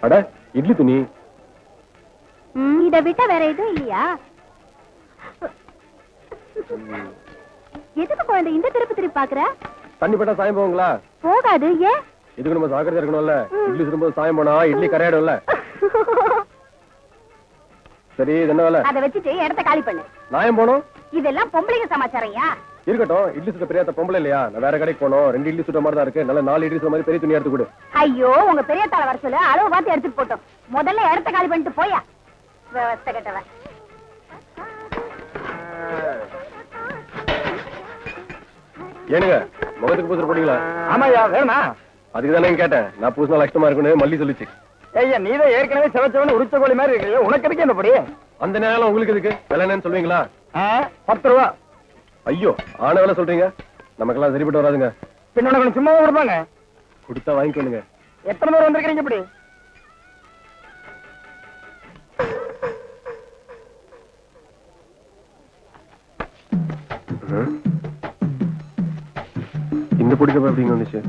அட இட்லி துணி. இதை விட்டா வேற எதுவும் இல்லையா? எதுக்கு குழந்தை இந்த திருப்பி திருப்பி பாக்குற? தண்ணி பட்டா சாயம் போகுங்களா? போகாது. ஏன்? இதுக்கு நம்ம ஜாக்கிரதையா இருக்கணும்ல. இட்லி சுடும்போது சாயம் போனா இட்லி கரையாடும்ல. சரி என்ன வேலை? அதை வச்சுட்டு இடத்த காலி பண்ணு. நாயம் போனோம். இதெல்லாம் பொம்பளைங்க சமாச்சாரையா? இருக்கட்டும். இட்லி சுட்ட பெரியாத்த பொம்பளை இல்லையா? நான் வேற கடைக்கு போனோம். 2 இட்லி சுட்ட மாதிரி தான் இருக்கு. நல்ல 4 இட்லி சுட்ட மாதிரி பெரிய துணி எடுத்து கொடு. ஐயோ உங்க பெரியத்தால வர சொல்லு. அளவு பார்த்து எடுத்துட்டு போட்டோம். முதல்ல இடத்த காலி பண்ணிட்டு போயா. விவஸ்தை கட்டவன். ஏனுங்க முகத்துக்கு பூசர் போட்டீங்களா? ஆமாயா வேணுமா? அதுக்கு தானே கேட்டேன். நான் பூசினா லட்சமா இருக்குன்னு மல்லி சொல்லிச்சு. ஐயா நீதான் ஏற்கனவே செவச்சவன உரிச்ச கோழி மாதிரி இருக்கு. உனக்கு எதுக்கு என்னப்படி? அந்த நேரம் உங்களுக்கு எதுக்கு? விலை என்னன்னு சொல்லுவீங்களா? 10 ரூபா. ஐயோ ஆன வேலை சொல்றீங்க. நமக்கெல்லாம் சரிப்பட்டு வராதுங்க. பின்ன உனக்கு சும்மா கொடுப்பாங்க. கொடுத்தா வாங்கிக்கோங்க. எத்தனை பேர் வந்திருக்கீங்க இப்படி? இந்த பிடிச்சப்ப எப்படிங்க வந்துச்சு?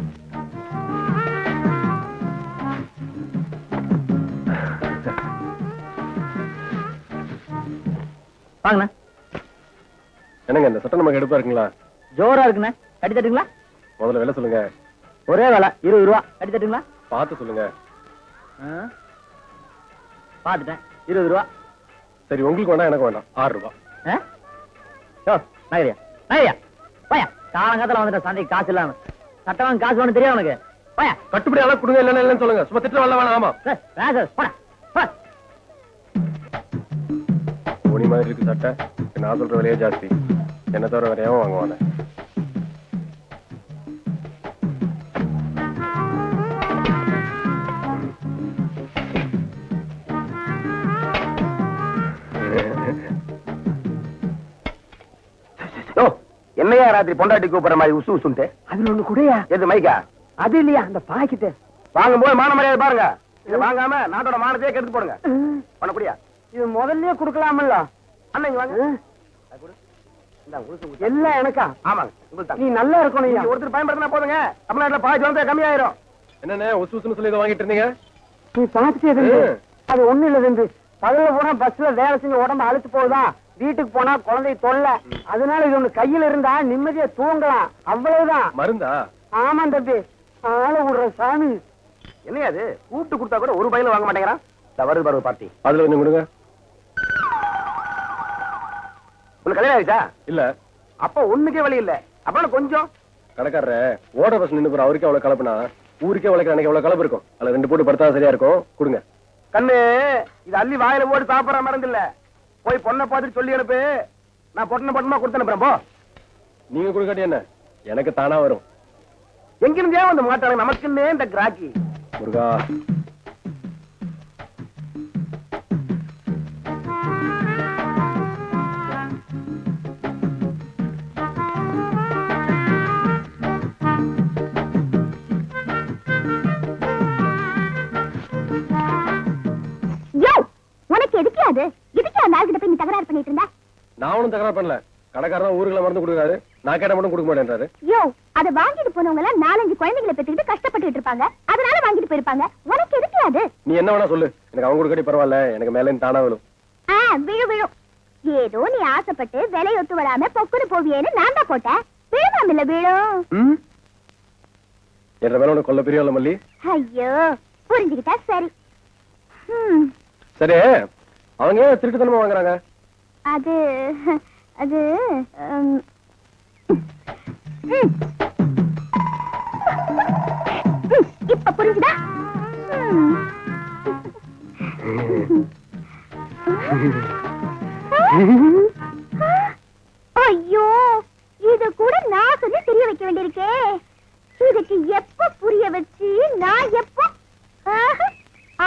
வாங்கண்ணா. என்னங்க இந்த சட்டம் நமக்கு எடுப்பா இருக்குங்களா? ஜோரா இருக்குண்ணா. கட்டி தட்டுங்களா? முதல்ல விலை சொல்லுங்க. ஒரே வேலை 20 ரூபா. கட்டி தட்டுங்களா? பார்த்து சொல்லுங்க. பாத்துட்டேன். 20 ரூபா. சரி உங்களுக்கு வேண்டாம் எனக்கு வேண்டாம். 6 ரூபா. நகரியா நகரியா பயா காலங்காலத்துல வந்துட்ட சந்தைக்கு காசு இல்லாம சட்டம் காசு வேணும் தெரியும் உனக்கு. பயா கட்டுப்படி அளவு கொடுங்க. இல்லைன்னு இல்லைன்னு சொல்லுங்க. சும்மா திட்டம் வரல வேணாம். ஆமா துணி மாதிரி இருக்கு சட்டை. நான் சொல்ற விலையே ஜாஸ்தி. என்ன தவிர வரையாவும் வாங்குவாங்க. என்னையா ராத்திரி பொண்டாட்டி கூப்பிடுற மாதிரி உசு உசுன்ட்டு? அதுல ஒண்ணு கூடயா? எது மைக்கா? அது இல்லையா அந்த பாக்கிட்டு வாங்கும் போது மான மரியாதை பாருங்க. இதை வாங்காம நாட்டோட மானத்தையே கெடுத்து போடுங்க. பண்ண கூடியா? இது முதல்லயே குடுக்கலாமல்ல. அண்ணா இங்க வாங்க. எல்லாம் எனக்கா? ஆமாங்க. நீ நல்லா இருக்கணும். ஒருத்தர் பயன்படுத்தினா போதுங்க. தமிழ்நாட்டுல பாதி வந்து கம்மியாயிரும். என்னண்ணே உசு உசுன்னு சொல்லி இதை வாங்கிட்டு இருந்தீங்க? நீ பாத்துட்டே அது ஒண்ணு இல்ல. பகல்ல போனா பஸ்ல வேலை செஞ்சு உடம்பு அழுத்து போகுதான். வீட்டுக்கு போனா குழந்தை தொல்லை. அதனால இது ஒண்ணு கையில இருந்தா நிம்மதியா தூங்கலாம். அவ்வளவுதான். மருந்தா? ஆமா தம்பி. ஆள விடுற சாமி. என்னையா அது? கூப்பிட்டு கொடுத்தா கூட ஒரு பையில வாங்க மாட்டேங்கிறான். வருது பருவ பார்ட்டி. அதுல கொஞ்சம் கொடுங்க. உனக்கு கல்யாணம் ஆயிடுச்சா? இல்ல. அப்ப ஒண்ணுக்கே வழி இல்ல. அப்புறம் கொஞ்சம் கடைக்காரர ஓட பஸ் நின்று போற அவருக்கே அவ்வளவு கலப்புனா ஊருக்கே உழைக்கிற அன்னைக்கு எவ்வளவு கலப்பு இருக்கும். அதுல 2 போட்டு படுத்தா சரியா இருக்கும். கொடுங்க. கண்ணு இது அள்ளி வாயில போட்டு சாப்பிடற மருந்து இல்ல. போய் பொண்ணை பார்த்துட்டு சொல்லி அனுப்பு. நான் பொட்டமா கொடுத்து அனுப்புறேன். போ. நீங்க கொடுக்காட்டி என்ன எனக்கு தானா வரும். எங்கிருந்தே வந்து மாட்டாங்க. நமக்குன்னே இந்த கிராக்கி. முருகா அது இதுக்கு அந்த ஆள்கிட்ட போய் நீ தகராறு பண்ணிட்டு இருந்தா? நான் ஒண்ணும் தகராறு பண்ணல. கடைக்காரன் ஊருக்குள்ள மருந்து கொடுக்குறாரு. நான் கேட்ட மட்டும் கொடுக்க மாட்டேன்றாரு. யோ அதை வாங்கிட்டு போனவங்க எல்லாம் 4-5 குழந்தைகளை பெற்றுக்கிட்டு கஷ்டப்பட்டு இருப்பாங்க. அதனால வாங்கிட்டு போயிருப்பாங்க. உனக்கு எதுக்கு அது? நீ என்ன வேணா சொல்லு. எனக்கு அவங்க கொடுக்கடி பரவாயில்ல. எனக்கு மேல தானா விழும். விழும். ஏதோ நீ ஆசைப்பட்டு விலையொத்து வராம பொக்குன்னு போவியேன்னு நான் தான் போட்டேன். விழுவாம இல்ல விழும். என்ற மேல உனக்கு கொல்ல பெரிய மல்லி. ஐயோ புரிஞ்சுக்கிட்டா சரி. சரி அவங்க ஏன் திருட்டுத்தனமா வாங்குறாங்க? அது அது இப்ப புரிஞ்சுதா? ஐயோ இது கூட நான் சொல்லி தெரிய வைக்க வேண்டியிருக்கே. இதுக்கு எப்ப புரிய வச்சு நான் எப்போ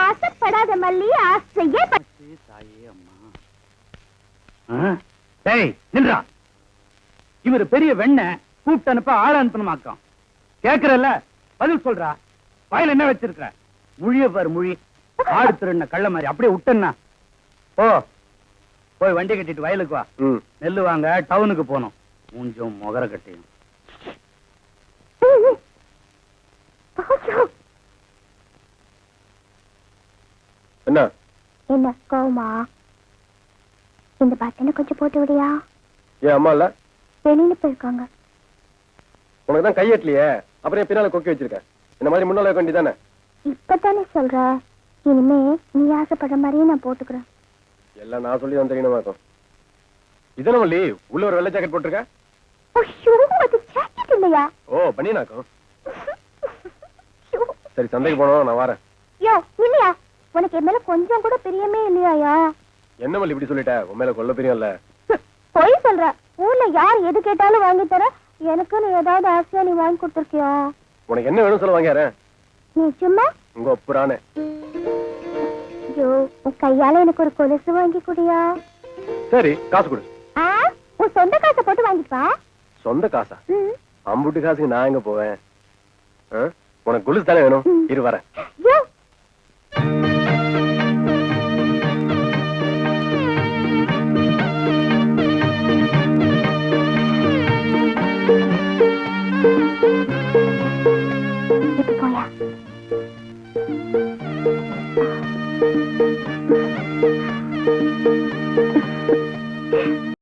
ஆசைப்படாத மல்லி ஆசையே. இவரு பெரிய வெண்ண கூப்பிட்டு அனுப்ப ஆள அனுப்பணுமாக்கம். கேக்குறல்ல பதில் சொல்றா. வயல் என்ன வச்சிருக்க? முழிய பாரு மொழி. ஆடு திருண்ண கள்ள மாதிரி அப்படியே விட்டா ஓ போய் வண்டி கட்டிட்டு வயலுக்கு வா. நெல்லு வாங்க டவுனுக்கு போனோம். மூஞ்சும் முகர கட்டியும். என்ன என்ன கோவமா? இந்த பட்டனை கொஞ்சம் போட்டு விடியா? ஏன் அம்மா இல்ல? வெளியில போயிருக்காங்க. உனக்கு தான் கையெட்டலையே, அப்புறம் ஏன் பின்னால கொக்கி வச்சிருக்க? இந்த மாதிரி முன்னால வைக்க வேண்டியதானே? இப்பதானே சொல்ற, இனிமே நீ ஆசைப்படுற மாதிரியே நான் போட்டுக்கிறேன். எல்லாம் நான் சொல்லி தான் தெரியணுமாக்கும். இதன வள்ளி, உள்ள ஒரு வெள்ளை ஜாக்கெட் போட்டிருக்க? ஐயோ, அது ஜாக்கெட் இல்லையா? ஓ, பனியனாக்கும். சரி, சந்தைக்கு போனோம், நான் வரேன். யோ இல்லையா, உனக்கு என் மேல கொஞ்சம் கூட பிரியமே இல்லையாயா? என்ன வள்ளி இப்படி சொல்லிட்ட? உன் மேல கொல்ல பிரியம் இல்ல. பொய் சொல்ற. ஊர்ல யார் எது கேட்டாலும் வாங்கி தர, எனக்கு நீ ஏதாவது ஆசையா நீ வாங்கி கொடுத்துருக்கியா? உனக்கு என்ன வேணும் சொல்ல வாங்கிறேன். நீ சும்மா உங்க ஒப்புறானே. ஐயோ, உன் கையால எனக்கு ஒரு கொலுசு வாங்கி குடியா? சரி, காசு கொடு. உன் சொந்த காசை போட்டு வாங்கிப்பா. சொந்த காசா? அம்புட்டு காசுக்கு நான் எங்க போவேன்? உனக்கு கொலுசு தானே வேணும், இரு வரேன்.